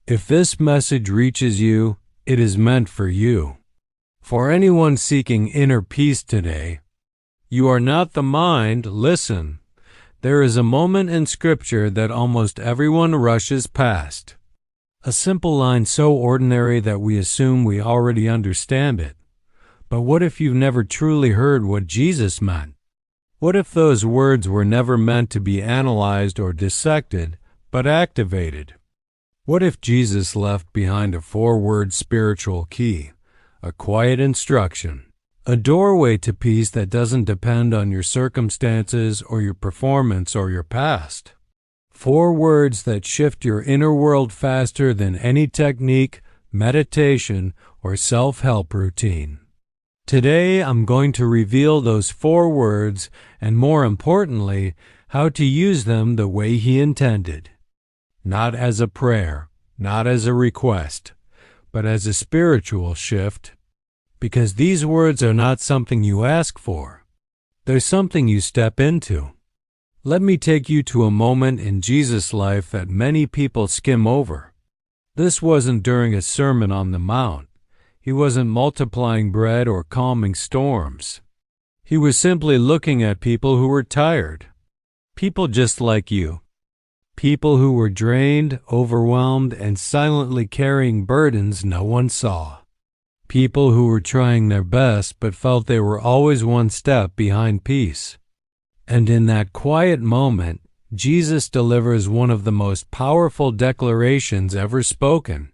If this message reaches you, it is meant for you. For anyone seeking inner peace today, you are not the mind. Listen, there is a moment in Scripture that almost everyone rushes past. A simple line so ordinary that we assume we already understand it. But what if you've never truly heard what Jesus meant? What if those words were never meant to be analyzed or dissected, but activated? What if Jesus left behind a 4-word spiritual key, a quiet instruction, a doorway to peace that doesn't depend on your circumstances or your performance or your past? 4 words that shift your inner world faster than any technique, meditation, or self-help routine. Today, I'm going to reveal those 4 words and, more importantly, how to use them the way He intended. Not as a prayer, not as a request, but as a spiritual shift. Because these words are not something you ask for. They're something you step into. Let me take you to a moment in Jesus' life that many people skim over. This wasn't during a Sermon on the Mount. He wasn't multiplying bread or calming storms. He was simply looking at people who were tired. People just like you. People who were drained, overwhelmed, and silently carrying burdens no one saw. People who were trying their best but felt they were always one step behind peace. And in that quiet moment, Jesus delivers one of the most powerful declarations ever spoken.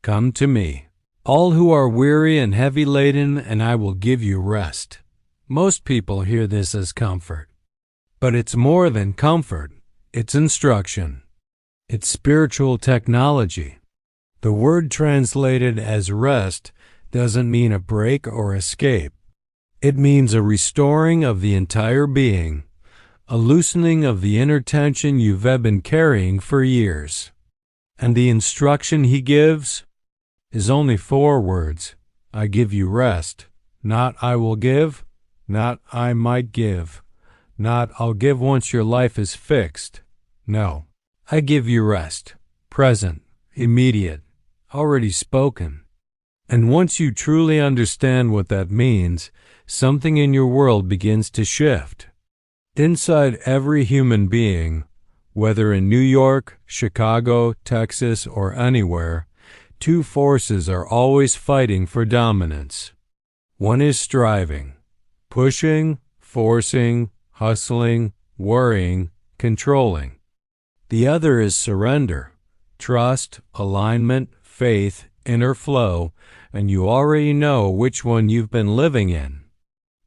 Come to me, all who are weary and heavy laden, and I will give you rest. Most people hear this as comfort. But it's more than comfort. It's instruction. It's spiritual technology. The word translated as rest doesn't mean a break or escape. It means a restoring of the entire being, a loosening of the inner tension you've been carrying for years. And the instruction He gives is only 4 words. I give you rest. Not I will give, not I might give, not I'll give once your life is fixed. No, I give you rest. Present, immediate, already spoken. And once you truly understand what that means, something in your world begins to shift. Inside every human being, whether in New York, Chicago, Texas, or anywhere, 2 forces are always fighting for dominance. One is striving, pushing, forcing, hustling, worrying, controlling. The other is surrender, trust, alignment, faith, inner flow, and you already know which one you've been living in.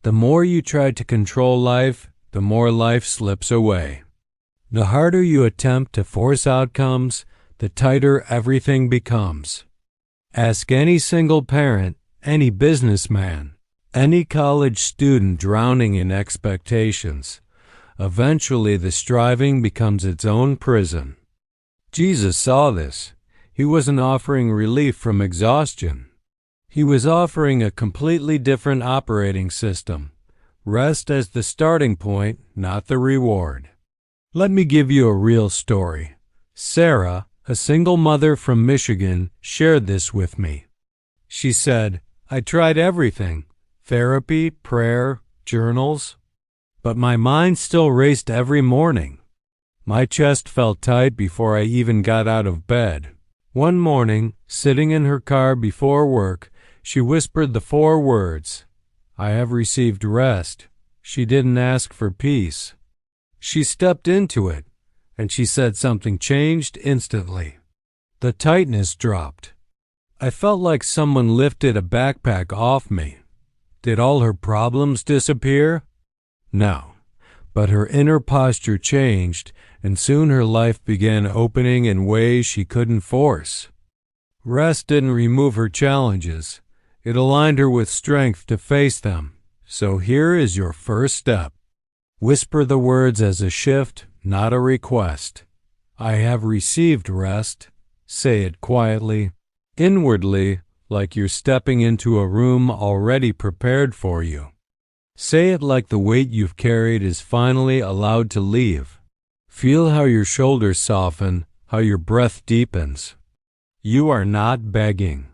The more you try to control life, the more life slips away. The harder you attempt to force outcomes, the tighter everything becomes. Ask any single parent, any businessman, any college student drowning in expectations. Eventually, the striving becomes its own prison. Jesus saw this. He wasn't offering relief from exhaustion. He was offering a completely different operating system. Rest as the starting point, not the reward. Let me give you a real story. Sarah, a single mother from Michigan, shared this with me. She said, I tried everything, therapy, prayer, journals, but my mind still raced every morning. My chest felt tight before I even got out of bed. One morning, sitting in her car before work, she whispered the 4 words, I have received rest. She didn't ask for peace. She stepped into it, and she said something changed instantly. The tightness dropped. I felt like someone lifted a backpack off me. Did all her problems disappear? No, but her inner posture changed, and soon her life began opening in ways she couldn't force. Rest didn't remove her challenges. It aligned her with strength to face them. So here is your first step. Whisper the words as a shift, not a request. I have received rest. Say it quietly, inwardly, like you're stepping into a room already prepared for you. Say it like the weight you've carried is finally allowed to leave. Feel how your shoulders soften, how your breath deepens. You are not begging.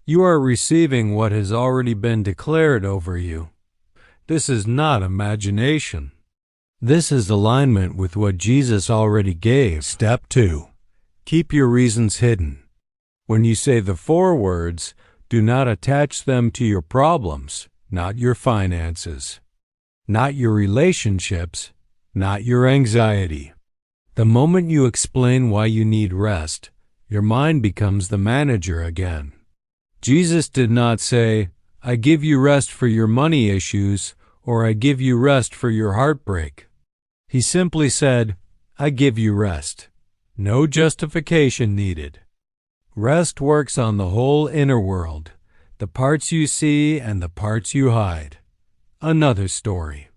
You are receiving what has already been declared over you. This is not imagination. This is alignment with what Jesus already gave. Step 2. Keep your reasons hidden. When you say the 4 words, do not attach them to your problems, not your finances, not your relationships, not your anxiety. The moment you explain why you need rest, your mind becomes the manager again. Jesus did not say, I give you rest for your money issues, or I give you rest for your heartbreak. He simply said, I give you rest. No justification needed. Rest works on the whole inner world, the parts you see and the parts you hide. Another story.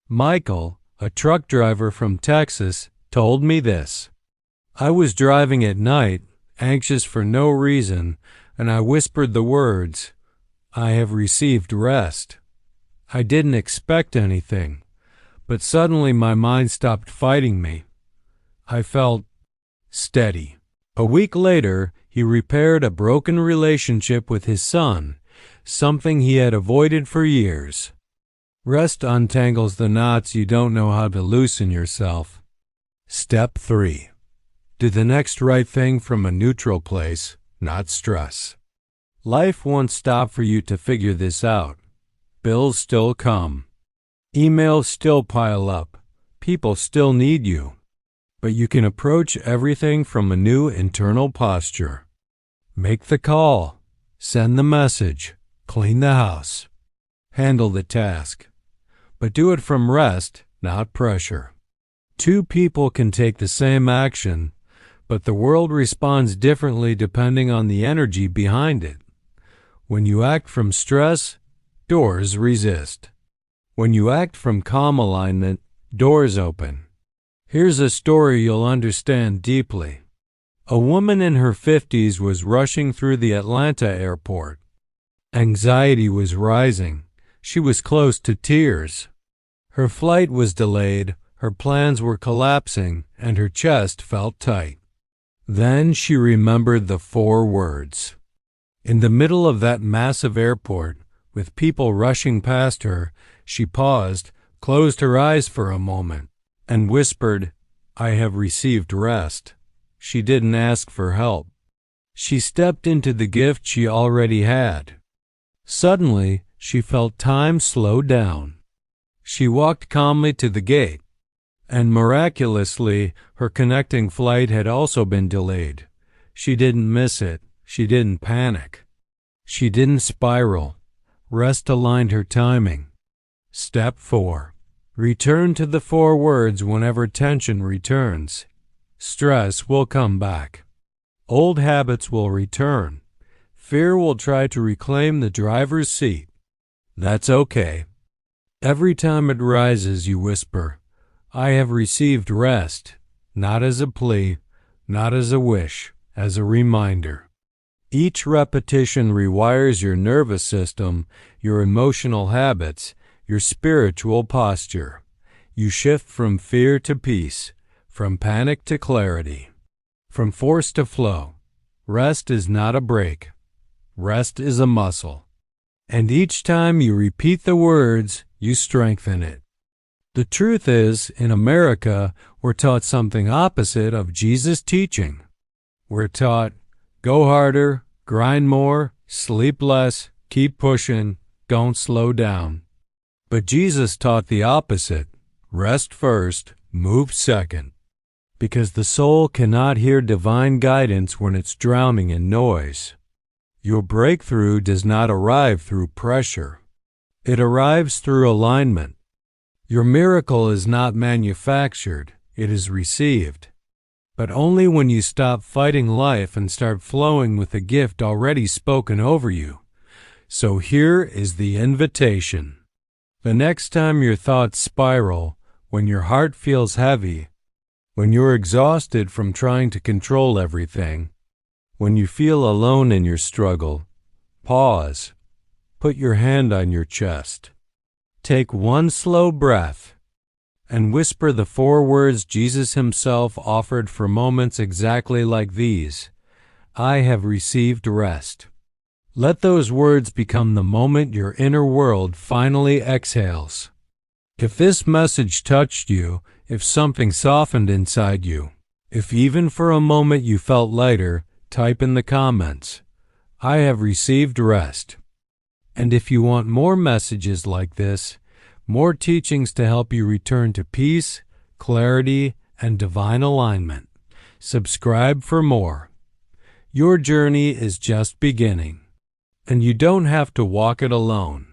Michael, a truck driver from Texas, told me this. I was driving at night, anxious for no reason, and I whispered the words, I have received rest. I didn't expect anything, but suddenly my mind stopped fighting me. I felt steady. A week later, he repaired a broken relationship with his son, something he had avoided for years. Rest untangles the knots you don't know how to loosen yourself. Step 3. Do the next right thing from a neutral place, not stress. Life won't stop for you to figure this out. Bills still come. Emails still pile up. People still need you. But you can approach everything from a new internal posture. Make the call. Send the message. Clean the house. Handle the task. But do it from rest, not pressure. 2 people can take the same action, but the world responds differently depending on the energy behind it. When you act from stress, doors resist. When you act from calm alignment, doors open. Here's a story you'll understand deeply. A woman in her 50s was rushing through the Atlanta airport. Anxiety was rising. She was close to tears. Her flight was delayed, her plans were collapsing, and her chest felt tight. Then she remembered the 4 words. In the middle of that massive airport, with people rushing past her, she paused, closed her eyes for a moment, and whispered, I have received rest. She didn't ask for help. She stepped into the gift she already had. Suddenly, she felt time slow down. She walked calmly to the gate, and miraculously, her connecting flight had also been delayed. She didn't miss it. She didn't panic. She didn't spiral. Rest aligned her timing. Step 4. Return to the 4 words whenever tension returns. Stress will come back. Old habits will return. Fear will try to reclaim the driver's seat. That's okay. Every time it rises, you whisper, I have received rest, not as a plea, not as a wish, as a reminder. Each repetition rewires your nervous system, your emotional habits, your spiritual posture. You shift from fear to peace, from panic to clarity, from force to flow. Rest is not a break. Rest is a muscle. And each time you repeat the words, you strengthen it. The truth is, in America, we're taught something opposite of Jesus' teaching. We're taught, go harder, grind more, sleep less, keep pushing, don't slow down. But Jesus taught the opposite. Rest first, move second. Because the soul cannot hear divine guidance when it's drowning in noise. Your breakthrough does not arrive through pressure. It arrives through alignment. Your miracle is not manufactured, it is received. But only when you stop fighting life and start flowing with the gift already spoken over you. So here is the invitation. The next time your thoughts spiral, when your heart feels heavy, when you're exhausted from trying to control everything, when you feel alone in your struggle, pause. Put your hand on your chest. Take one slow breath and whisper the 4 words Jesus himself offered for moments exactly like these. I have received rest. Let those words become the moment your inner world finally exhales. If this message touched you, if something softened inside you, if even for a moment you felt lighter, type in the comments, I have received rest. And if you want more messages like this, more teachings to help you return to peace, clarity, and divine alignment, subscribe for more. Your journey is just beginning, and you don't have to walk it alone.